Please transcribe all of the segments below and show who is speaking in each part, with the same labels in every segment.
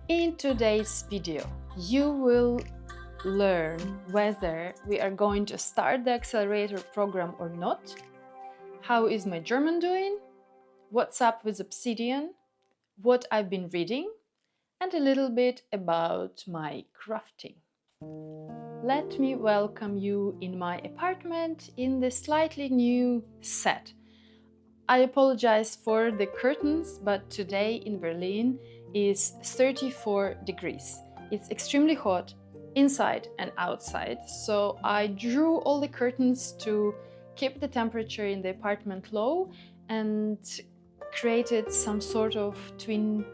Speaker 1: In today's video, you will learn whether we are going to start the Accelerator program or not, how is my German doing, what's up with Obsidian, what I've been reading, and a little bit about my crafting. Let me welcome you in my apartment in the slightly new set. I apologize for the curtains, but today in Berlin is 34 degrees. It's extremely hot inside and outside, so I drew all the curtains to keep the temperature in the apartment low and created some sort of Twin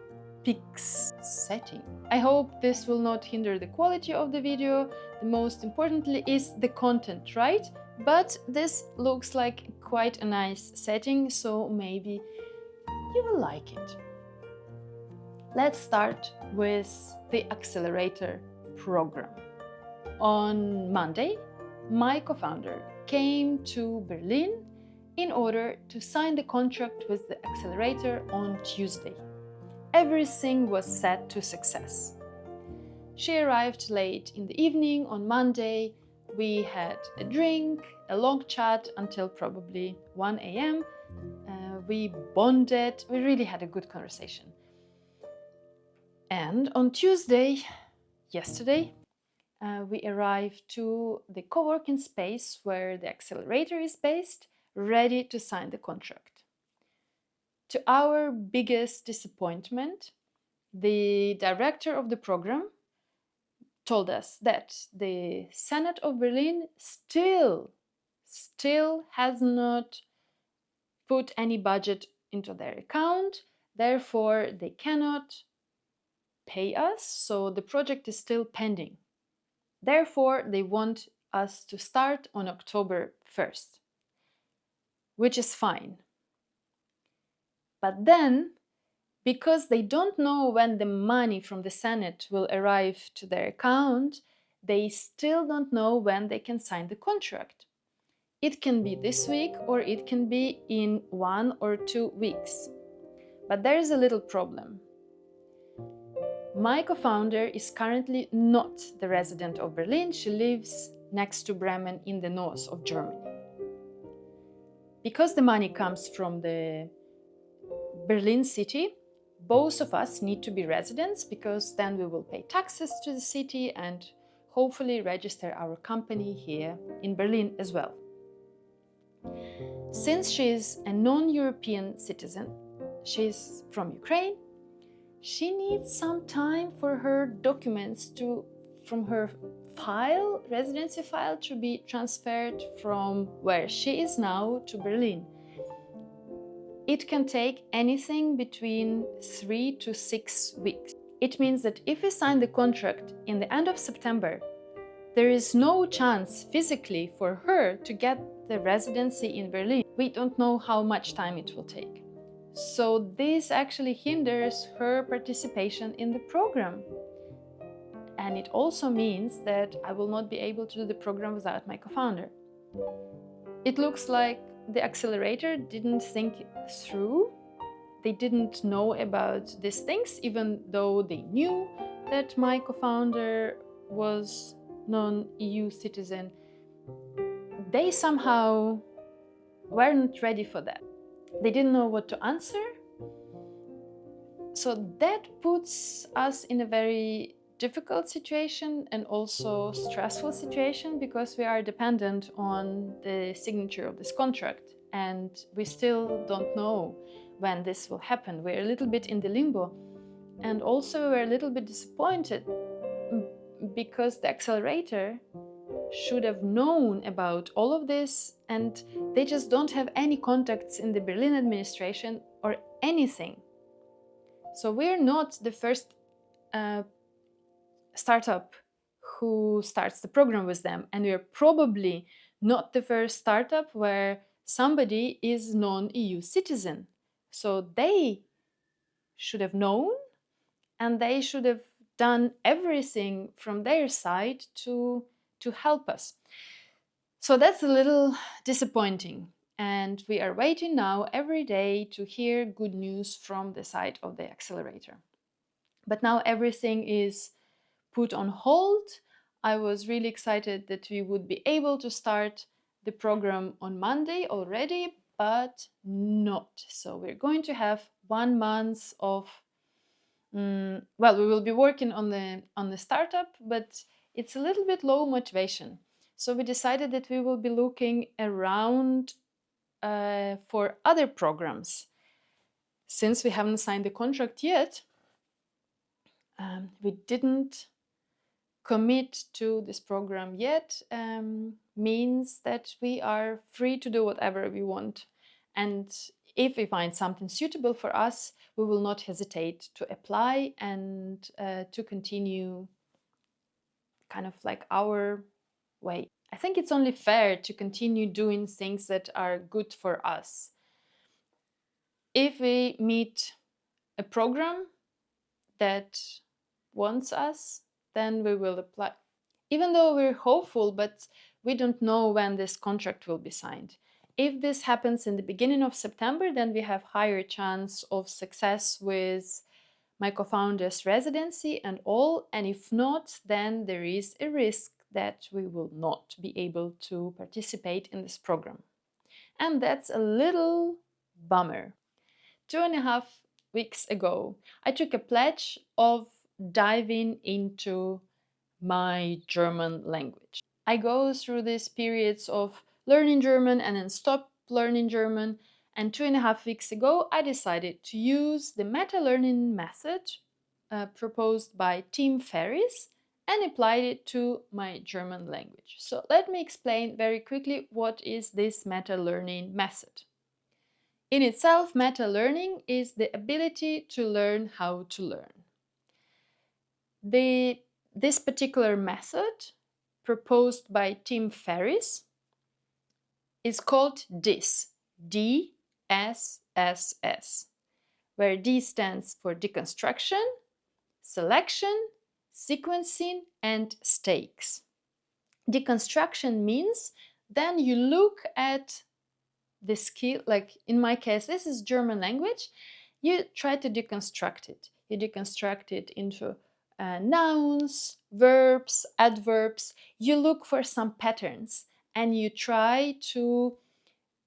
Speaker 1: Peaks setting. I hope this will not hinder the quality of the video. The most importantly is the content, right? But this looks like quite a nice setting, so maybe you will like it. Let's start with the Accelerator program. On Monday, my co-founder came to Berlin in order to sign the contract with the Accelerator on Tuesday. Everything was set to success. She arrived late in the evening on Monday. We had a drink, a long chat until probably 1 a.m. We bonded, we really had a good conversation. And on Tuesday, yesterday, we arrived to the co-working space where the Accelerator is based, ready to sign the contract. To our biggest disappointment, the director of the program told us that the Senate of Berlin still has not put any budget into their account, therefore they cannot pay us, so the project is still pending. Therefore, they want us to start on October 1st, which is fine. But then, because they don't know when the money from the Senate will arrive to their account, they still don't know when they can sign the contract. It can be this week or it can be in 1 or 2 weeks. But there is a little problem. My co-founder is currently not the resident of Berlin. She lives next to Bremen in the north of Germany. Because the money comes from the Berlin city, both of us need to be residents because then we will pay taxes to the city and hopefully register our company here in Berlin as well. Since she is a non-European citizen, she's from Ukraine, she needs some time for her documents from her file, residency file, to be transferred from where she is now to Berlin. It can take anything between 3 to 6 weeks. It means that if we sign the contract in the end of September, there is no chance physically for her to get the residency in Berlin. We don't know how much time it will take. So this actually hinders her participation in the program. And it also means that I will not be able to do the program without my co-founder. It looks like the Accelerator didn't think through. They didn't know about these things, even though they knew that my co-founder was non-EU citizen. They somehow weren't ready for that. They didn't know what to answer. So that puts us in a very difficult situation and also stressful situation because we are dependent on the signature of this contract and we still don't know when this will happen. We're a little bit in the limbo, and also we're a little bit disappointed because the Accelerator should have known about all of this and they just don't have any contacts in the Berlin administration or anything. So we're not the first startup who starts the program with them, and we're probably not the first startup where somebody is non-EU citizen. So they should have known and they should have done everything from their side to help us. So that's a little disappointing, and we are waiting now every day to hear good news from the side of the Accelerator. But now everything is put on hold. I was really excited that we would be able to start the program on Monday already, but not. So we're going to have 1 month of well, we will be working on the startup, but it's a little bit low motivation. So we decided that we will be looking around for other programs. Since we haven't signed the contract yet, we didn't commit to this program yet, means that we are free to do whatever we want. And if we find something suitable for us, we will not hesitate to apply and to continue kind of like our way. I think it's only fair to continue doing things that are good for us. If we meet a program that wants us, then we will apply. Even though we're hopeful, but we don't know when this contract will be signed. If this happens in the beginning of September, then we have higher chance of success with my co-founder's residency and all. And if not, then there is a risk that we will not be able to participate in this program. And that's a little bummer. 2.5 weeks ago, I took a pledge of diving into my German language. I go through these periods of learning German and then stop learning German. And 2.5 weeks ago, I decided to use the meta learning method proposed by Tim Ferriss and applied it to my German language. So let me explain very quickly what is this meta learning method. In itself, meta learning is the ability to learn how to learn. This particular method, proposed by Tim Ferriss, is called DSSS, DSSS, where D stands for deconstruction, selection, sequencing, and stakes. Deconstruction means then you look at the skill, like in my case, this is German language, you try to deconstruct it. You deconstruct it into nouns, verbs, adverbs. You look for some patterns and you try to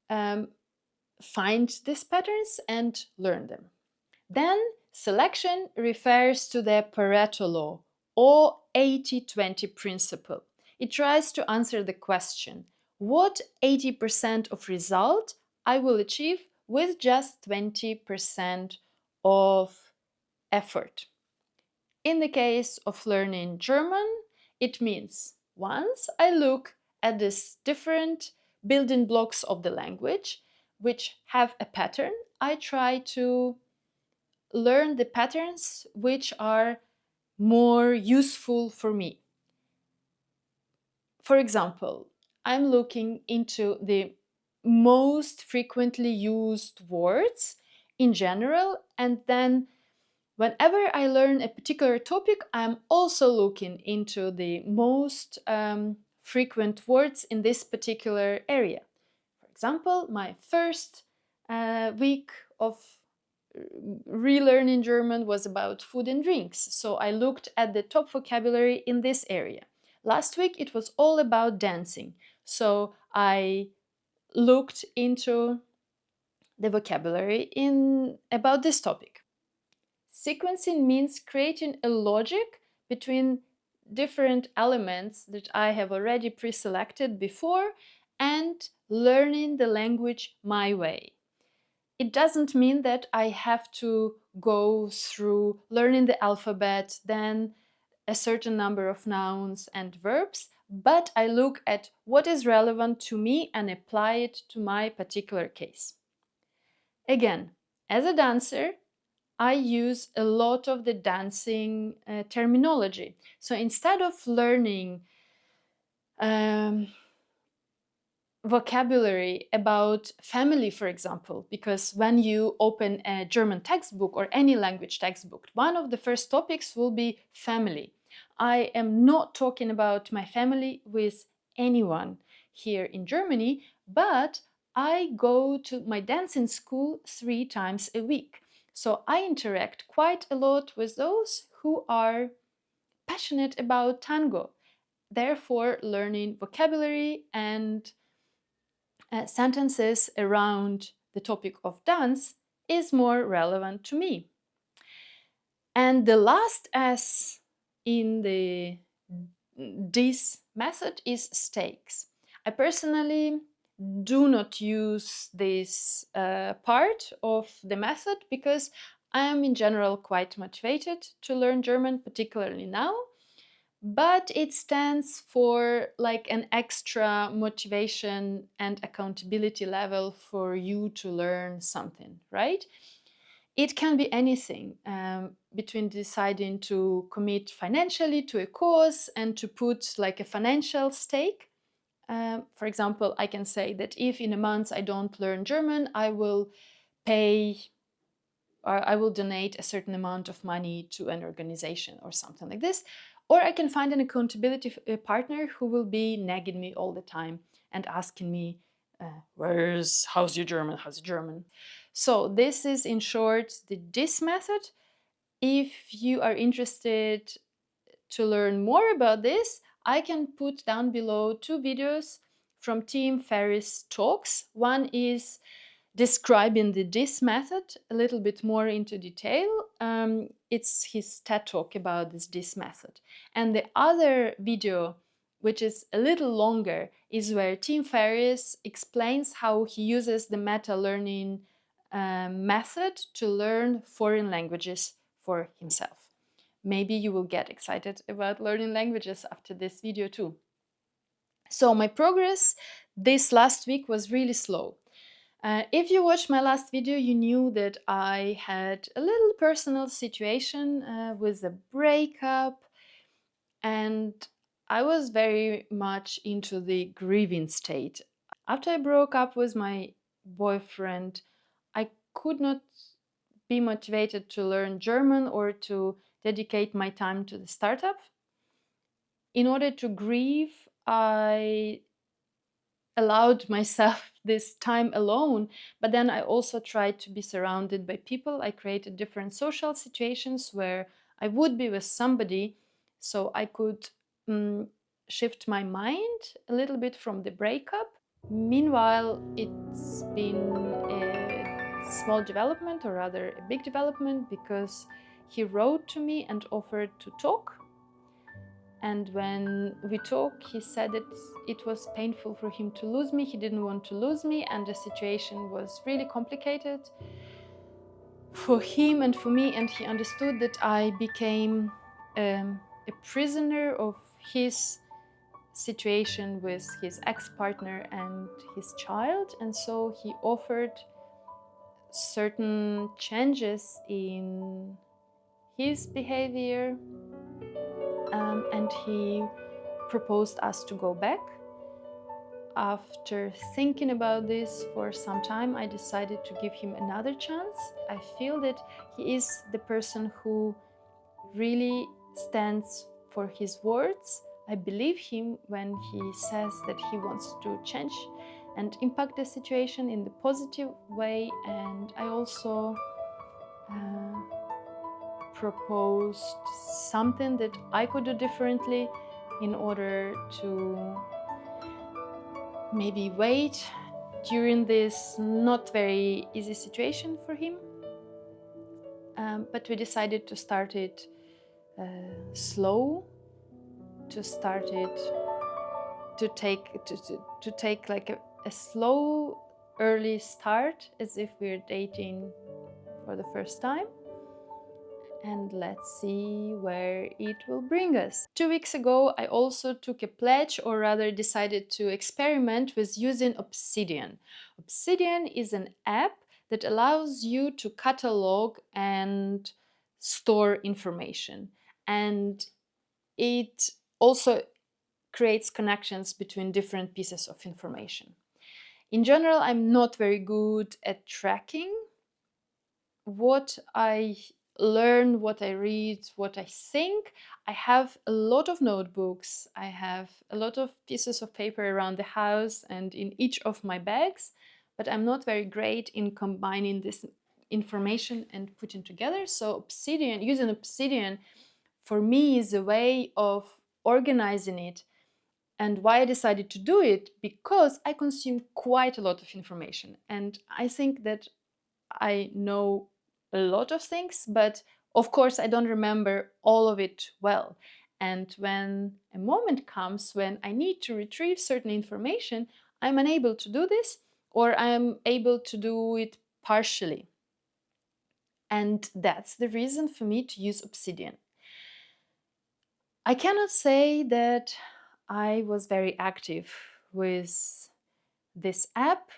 Speaker 1: find these patterns and learn them. Then selection refers to the Pareto law or 80-20 principle. It tries to answer the question, what 80% of result I will achieve with just 20% of effort. In the case of learning German, it means once I look at these different building blocks of the language, which have a pattern, I try to learn the patterns which are more useful for me. For example, I'm looking into the most frequently used words in general, and then whenever I learn a particular topic, I'm also looking into the most frequent words in this particular area. For example, my first week of relearning German was about food and drinks, so I looked at the top vocabulary in this area. Last week it was all about dancing, so I looked into the vocabulary about this topic. Sequencing means creating a logic between different elements that I have already pre-selected before and learning the language my way. It doesn't mean that I have to go through learning the alphabet, then a certain number of nouns and verbs, but I look at what is relevant to me and apply it to my particular case. Again, as a dancer, I use a lot of the dancing terminology. So instead of learning vocabulary about family, for example, because when you open a German textbook or any language textbook, one of the first topics will be family. I am not talking about my family with anyone here in Germany, but I go to my dancing school 3 times a week. So I interact quite a lot with those who are passionate about tango. Therefore, learning vocabulary and sentences around the topic of dance is more relevant to me. And the last S in the this method is stakes. I personally do not use this part of the method because I am in general quite motivated to learn German, particularly now. But it stands for like an extra motivation and accountability level for you to learn something, right? It can be anything between deciding to commit financially to a course and to put like a financial stake. For example, I can say that if in a month I don't learn German, I will pay or I will donate a certain amount of money to an organization or something like this. Or I can find an accountability partner who will be nagging me all the time and asking me, how's your German? How's your German? So this is in short the DIS method. If you are interested to learn more about this, I can put down below 2 videos from Team Ferris Talks. One is describing the DIS method a little bit more into detail. It's his TED Talk about this DIS method. And the other video, which is a little longer, is where Tim Ferriss explains how he uses the meta-learning method to learn foreign languages for himself. Maybe you will get excited about learning languages after this video too. So my progress this last week was really slow. If you watched my last video, you knew that I had a little personal situation with a breakup, and I was very much into the grieving state. After I broke up with my boyfriend, I could not be motivated to learn German or to dedicate my time to the startup. In order to grieve, I allowed myself this time alone, but then I also tried to be surrounded by people. I created different social situations where I would be with somebody so I could shift my mind a little bit from the breakup. Meanwhile, it's been a small development, or rather a big development, because he wrote to me and offered to talk. And when we talked, he said that it was painful for him to lose me. He didn't want to lose me, and the situation was really complicated for him and for me. And he understood that I became a prisoner of his situation with his ex-partner and his child. And so he offered certain changes in his behavior, and he proposed us to go back. After thinking about this for some time, I decided to give him another chance. I feel that he is the person who really stands for his words. I believe him when he says that he wants to change and impact the situation in the positive way. And I also proposed something that I could do differently in order to maybe wait during this not very easy situation for him. But we decided to start it slow, to start it to take like a slow early start, as if we're dating for the first time. And let's see where it will bring us. 2 weeks ago, I also took a pledge, or rather decided to experiment with using Obsidian. Obsidian is an app that allows you to catalog and store information. And it also creates connections between different pieces of information. In general, I'm not very good at tracking what I learn, what I read, what I think. I have a lot of notebooks, I have a lot of pieces of paper around the house and in each of my bags, but I'm not very great in combining this information and putting together. So Obsidian, using Obsidian for me is a way of organizing it. And why I decided to do it, because I consume quite a lot of information. And I think that I know a lot of things, but of course I don't remember all of it well. And when a moment comes when I need to retrieve certain information, I'm unable to do this, or I'm able to do it partially. And that's the reason for me to use Obsidian. I cannot say that I was very active with this app.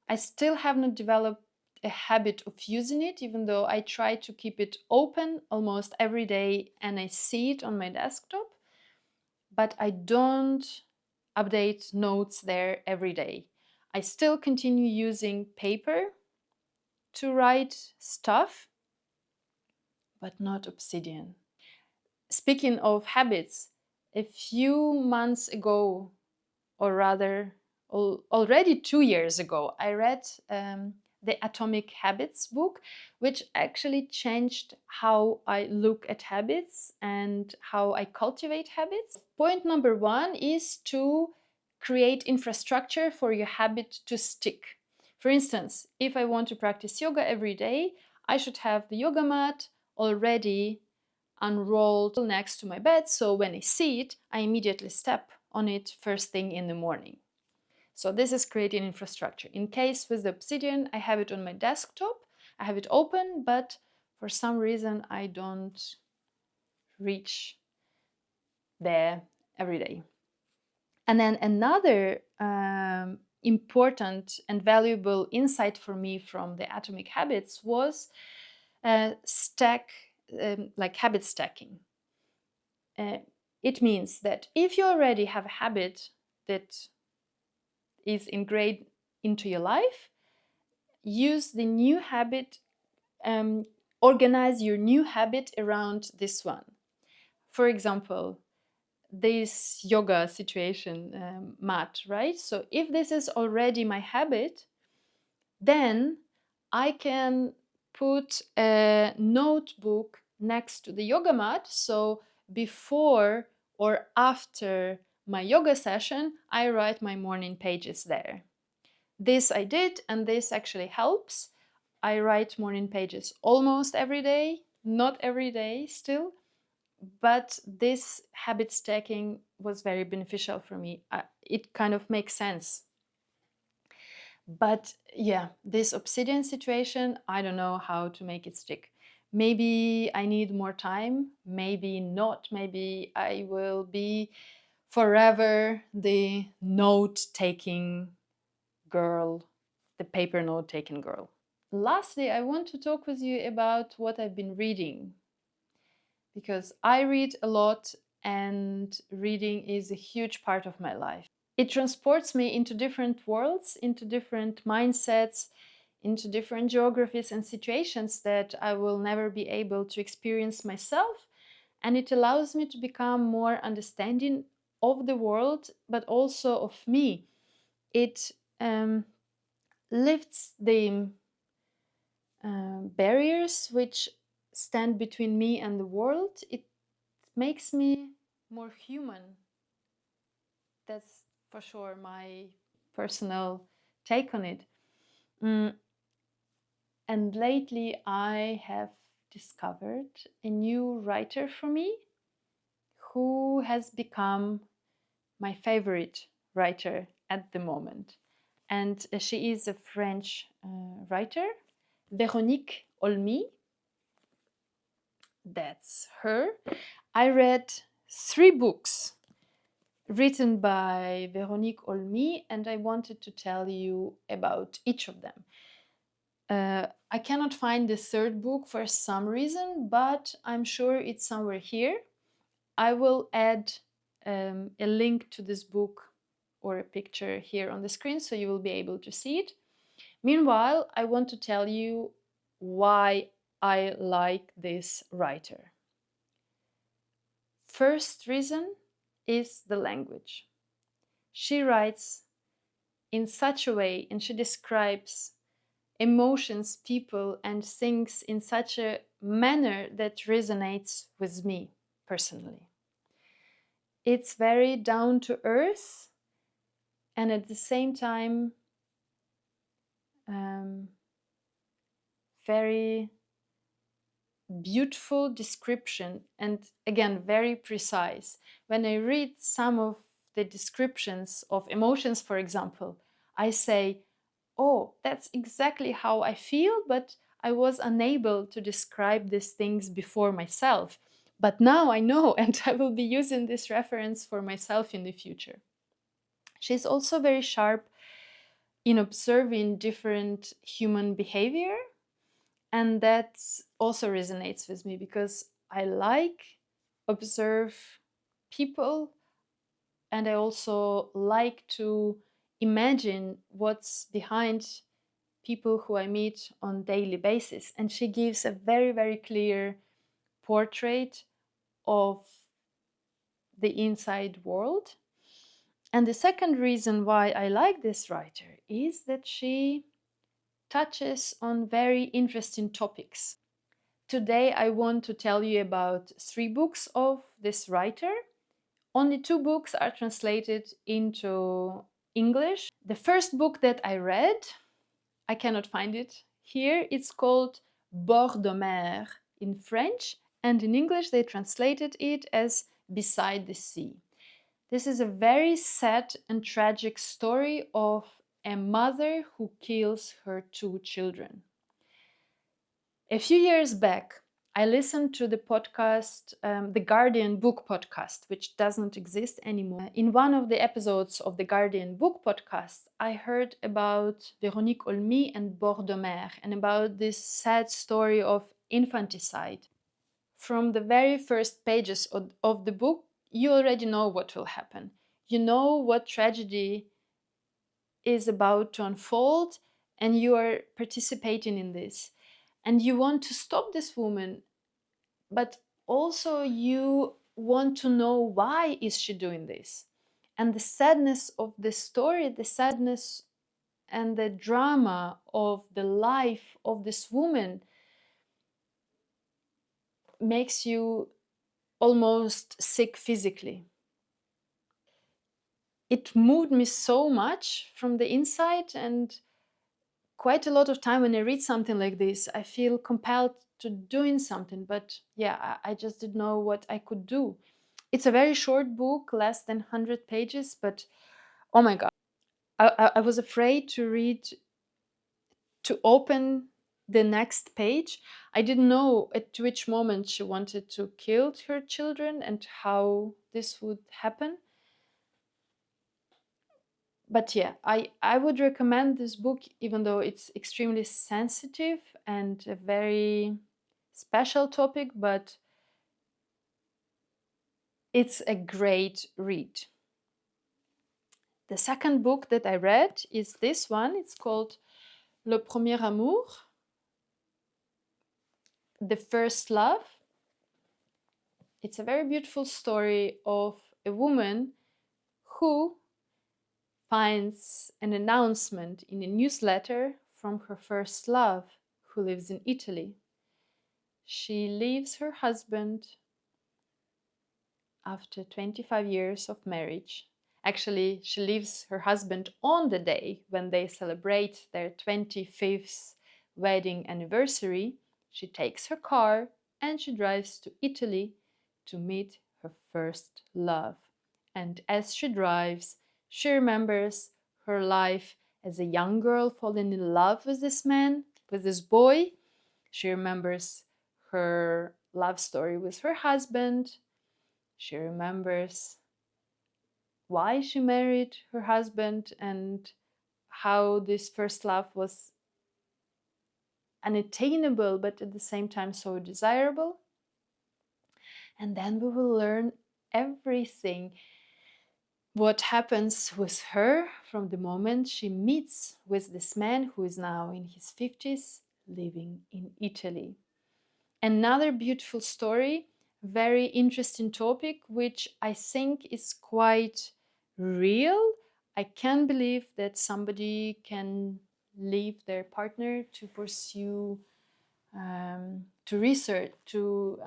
Speaker 1: I still have not developed a habit of using it, even though I try to keep it open almost every day and I see it on my desktop. But I don't update notes there every day. I still continue using paper to write stuff, but not Obsidian. Speaking of habits, a few months ago, or rather already 2 years ago, I read the Atomic Habits book, which actually changed how I look at habits and how I cultivate habits. Point number 1 is to create infrastructure for your habit to stick. For instance, if I want to practice yoga every day, I should have the yoga mat already unrolled next to my bed, so when I see it, I immediately step on it first thing in the morning. So this is creating infrastructure. In case with the Obsidian, I have it on my desktop, I have it open, but for some reason I don't reach there every day. And then another important and valuable insight for me from the Atomic Habits was like habit stacking. It means that if you already have a habit that is ingrained into your life, use the new habit, organize your new habit around this one. For example, this yoga situation, mat, right? So if this is already my habit, then I can put a notebook next to the yoga mat. So before or after my yoga session, I write my morning pages there. This I did, and this actually helps. I write morning pages almost every day, not every day still, but this habit stacking was very beneficial for me. It kind of makes sense. But yeah, this Obsidian situation, I don't know how to make it stick. Maybe I need more time, maybe not. Maybe I will be forever the note-taking girl, the paper note-taking girl. Lastly, I want to talk with you about what I've been reading, because I read a lot and reading is a huge part of my life. It transports me into different worlds, into different mindsets, into different geographies and situations that I will never be able to experience myself. And it allows me to become more understanding of the world, but also of me. It lifts the barriers which stand between me and the world. It makes me more human. That's for sure my personal take on it. And lately I have discovered a new writer for me who has become my favorite writer at the moment. And she is a French writer, Véronique Olmi. That's her. I read 3 books written by Véronique Olmi, and I wanted to tell you about each of them. I cannot find the 3rd book for some reason, but I'm sure it's somewhere here. I will add a link to this book or a picture here on the screen so you will be able to see it. Meanwhile, I want to tell you why I like this writer. First reason is the language. She writes in such a way and she describes emotions, people, and things in such a manner that resonates with me personally. It's very down to earth, and at the same time very beautiful description, and again very precise. When I read some of the descriptions of emotions, for example, I say, oh, that's exactly how I feel, but I was unable to describe these things before myself. But now I know, and I will be using this reference for myself in the future. She's also very sharp in observing different human behavior, and that also resonates with me because I like observe people, and I also like to imagine what's behind people who I meet on daily basis. And she gives a very, very clear portrait of the inside world. And the second reason why I like this writer is that she touches on very interesting topics. Today I want to tell you about 3 books of this writer. Only 2 books are translated into English. The first book that I read, I cannot find it here, it's called Bord de mer in French, and in English they translated it as Beside the Sea. This is a very sad and tragic story of a mother who kills her 2 children. A few years back, I listened to the podcast, the Guardian book podcast, which doesn't exist anymore. In one of the episodes of the Guardian book podcast, I heard about Véronique Olmi and Bord de mer, and about this sad story of infanticide. From the very first pages of the book, you already know what will happen. You know what tragedy is about to unfold, and you are participating in this. And you want to stop this woman, but also you want to know why is she doing this. And the sadness of the story, the sadness and the drama of the life of this woman makes you almost sick physically. It moved me so much from the inside, and quite a lot of time when I read something like this, I feel compelled to doing something, but yeah, I just didn't know what I could do. It's a very short book, less than 100 pages, but oh my God, I was afraid to read, to open the next page. I didn't know at which moment she wanted to kill her children and how this would happen. But yeah, I would recommend this book, even though it's extremely sensitive and a very special topic, but it's a great read. The second book that I read is this one. It's called Le Premier Amour, The First Love. It's a very beautiful story of a woman who finds an announcement in a newsletter from her first love, who lives in Italy. She leaves her husband after 25 years of marriage. Actually, she leaves her husband on the day when they celebrate their 25th wedding anniversary. She takes her car and she drives to Italy to meet her first love. And as she drives, she remembers her life as a young girl falling in love with this man, with this boy. She remembers her love story with her husband. She remembers why she married her husband and how this first love was unattainable but at the same time so desirable. And then we will learn everything what happens with her from the moment she meets with this man who is now in his 50s living in Italy. Another beautiful story, very interesting topic, which I think is quite real. I can't believe that somebody can leave their partner to pursue, to research, to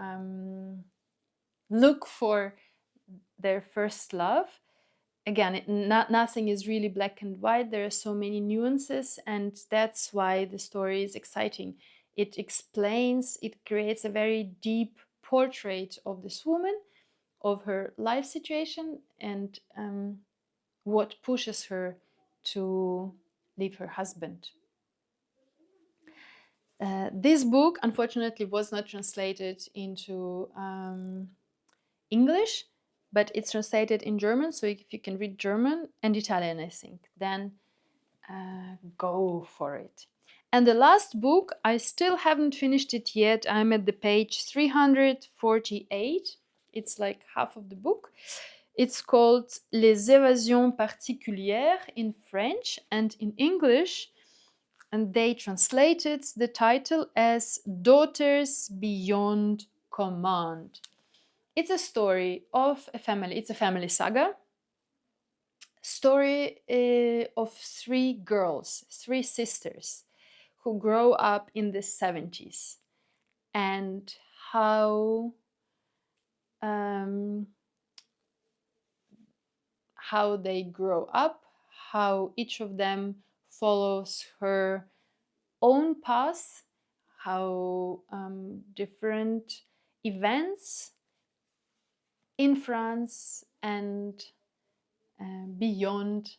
Speaker 1: look for their first love. Again, nothing is really black and white. There are so many nuances, and that's why the story is exciting. It explains, it creates a very deep portrait of this woman, of her life situation, and what pushes her to leave her husband. This book, unfortunately, was not translated into English, but it's translated in German. So if you can read German and Italian, I think, then go for it. And the last book, I still haven't finished it yet. I'm at the page 348. It's like half of the book. It's called Les Évasions Particulières in French and in English. And they translated the title as Daughters Beyond Command. It's a story of a family. It's a family saga. Story of three girls, three sisters, who grow up in the 70s, and how they grow up, how each of them follows her own path, how different events in France and beyond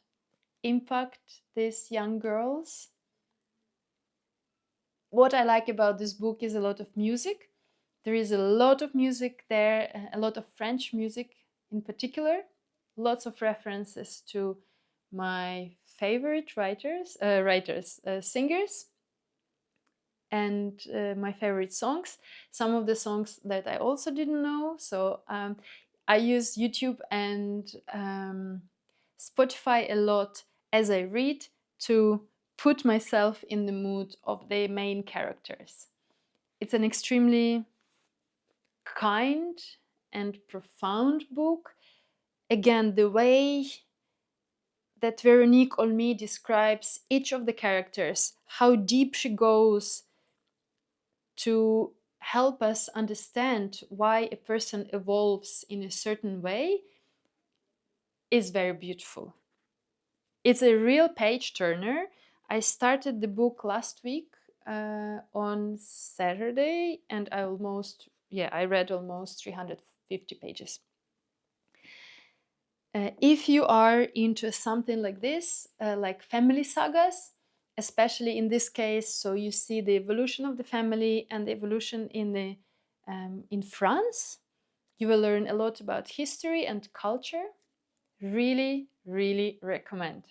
Speaker 1: impact these young girls. What I like about this book is a lot of music. There is a lot of music there, a lot of French music in particular, lots of references to my favorite singers, and my favorite songs. Some of the songs that I also didn't know. So I use YouTube and Spotify a lot as I read to put myself in the mood of the main characters. It's an extremely kind and profound book. Again, the way that Véronique Olmi describes each of the characters, how deep she goes to help us understand why a person evolves in a certain way, is very beautiful. It's a real page turner. I started the book last week on Saturday, and I read almost 350 pages. If you are into something like this, like family sagas, especially in this case, so you see the evolution of the family and the evolution in France, you will learn a lot about history and culture. Really, really recommend.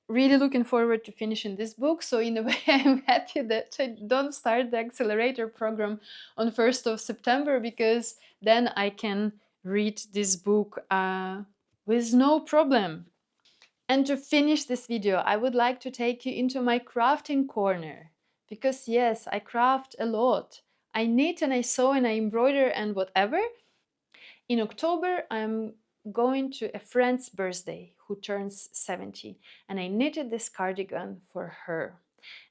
Speaker 1: Really looking forward to finishing this book. So in a way, I'm happy that I don't start the Accelerator program on 1st of September, because then I can read this book with no problem. And to finish this video, I would like to take you into my crafting corner, because yes, I craft a lot. I knit and I sew and I embroider and whatever. In October, I'm going to a friend's birthday who turns 70, and I knitted this cardigan for her.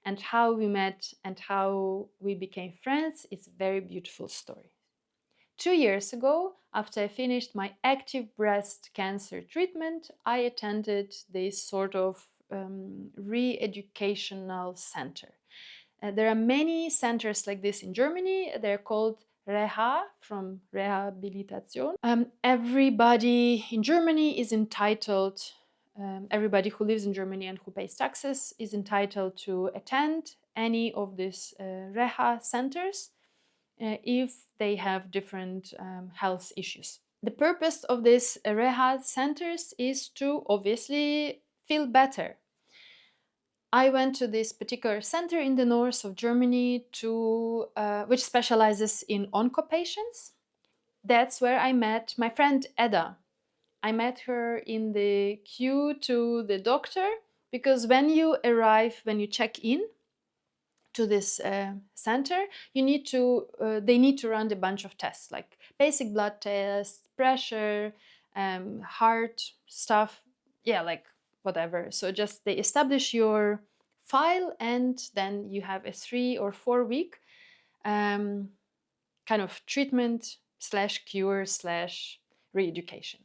Speaker 1: And how we met and how we became friends is a very beautiful story. 2 years ago, after I finished my active breast cancer treatment, I attended this sort of re-educational center. There are many centers like this in Germany. They're called Reha, from Rehabilitation. Everybody in Germany is entitled, everybody who lives in Germany and who pays taxes is entitled to attend any of these Reha centers if they have different health issues. The purpose of these Reha centers is to obviously feel better. I went to this particular center in the north of Germany which specializes in onco patients. That's where I met my friend Edda. I met her in the queue to the doctor, because when you check in to this center, they need to run a bunch of tests, like basic blood tests, pressure, heart stuff, like whatever. So just they establish your file, and then you have a 3 or 4 week kind of treatment / cure / re-education.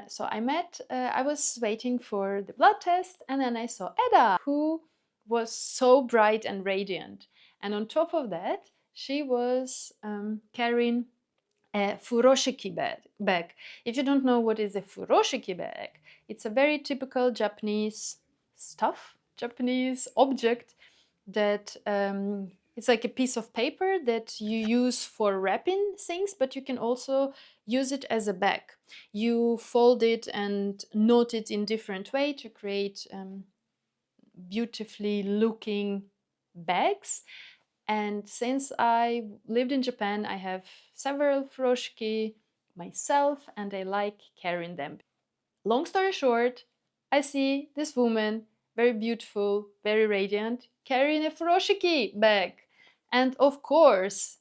Speaker 1: So I was waiting for the blood test, and then I saw Edda, who was so bright and radiant. And on top of that, she was carrying a furoshiki bag. If you don't know what is a furoshiki bag, it's a very typical Japanese Japanese object that it's like a piece of paper that you use for wrapping things, but you can also use it as a bag. You fold it and knot it in different way to create beautifully looking bags. And since I lived in Japan, I have several furoshiki myself, and I like carrying them. Long story short, I see this woman, very beautiful, very radiant, carrying a furoshiki bag. And of course,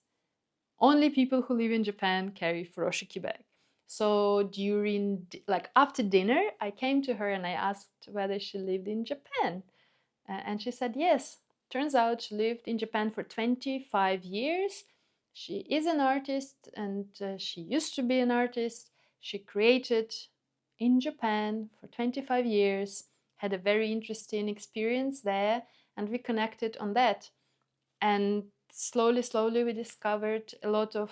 Speaker 1: only people who live in Japan carry furoshiki bag. So after dinner, I came to her and I asked whether she lived in Japan. And she said yes. Turns out she lived in Japan for 25 years. She is an artist, and she used to be an artist. She created in Japan for 25 years, had a very interesting experience there, and we connected on that. And slowly we discovered a lot of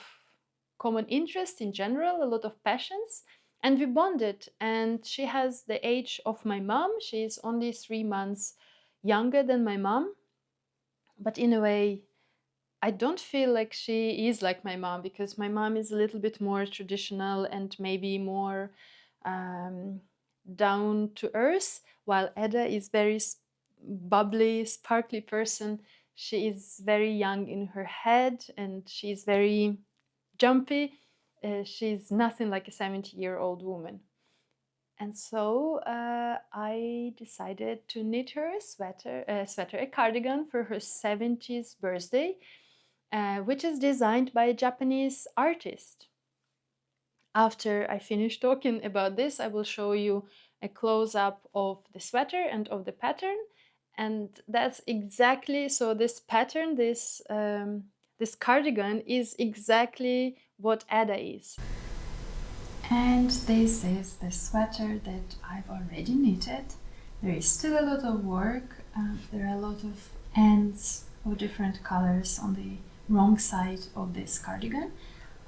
Speaker 1: common interests in general, a lot of passions, and we bonded. And she has the age of my mom. She is only 3 months younger than my mom, but in a way I don't feel like she is like my mom, because my mom is a little bit more traditional and maybe more down to earth, while Edda is very bubbly, sparkly person. She is very young in her head and she's very jumpy. She's nothing like a 70-year-old woman. And so I decided to knit her a cardigan for her 70th birthday, which is designed by a Japanese artist. After I finish talking about this, I will show you a close-up of the sweater and of the pattern. And that's exactly, so this pattern, this cardigan is exactly what Edda is. And this is the sweater that I've already knitted. There is still a lot of work. There are a lot of ends of different colors on the wrong side of this cardigan.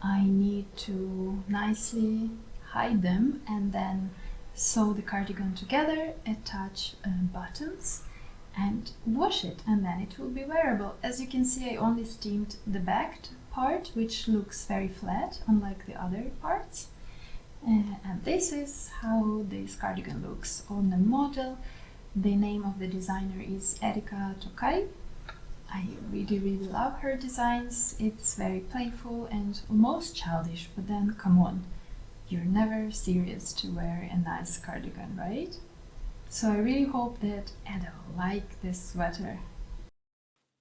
Speaker 1: I need to nicely hide them and then sew the cardigan together, attach buttons and wash it, and then it will be wearable. As you can see, I only steamed the back part, which looks very flat, unlike the other parts. And this is how this cardigan looks on the model. The name of the designer is Erika Tokai. I really love her designs. It's very playful and almost childish, but then come on, you're never serious to wear a nice cardigan, right? So I really hope that Edda will like this sweater.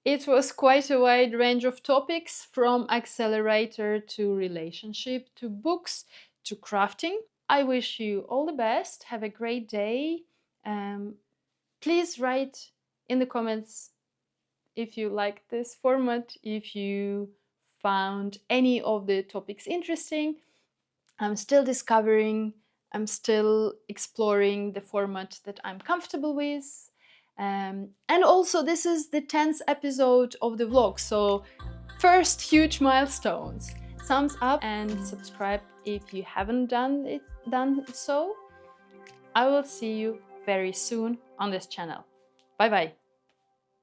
Speaker 1: It was quite a wide range of topics, from Accelerator to relationship to books to crafting. I wish you all the best. Have a great day. Please write in the comments if you like this format, if you found any of the topics interesting. I'm still discovering, I'm still exploring the format that I'm comfortable with. And also, this is the 10th episode of the vlog, so first huge milestones. Thumbs up and subscribe if you haven't done so. I will see you very soon on this channel. Bye bye.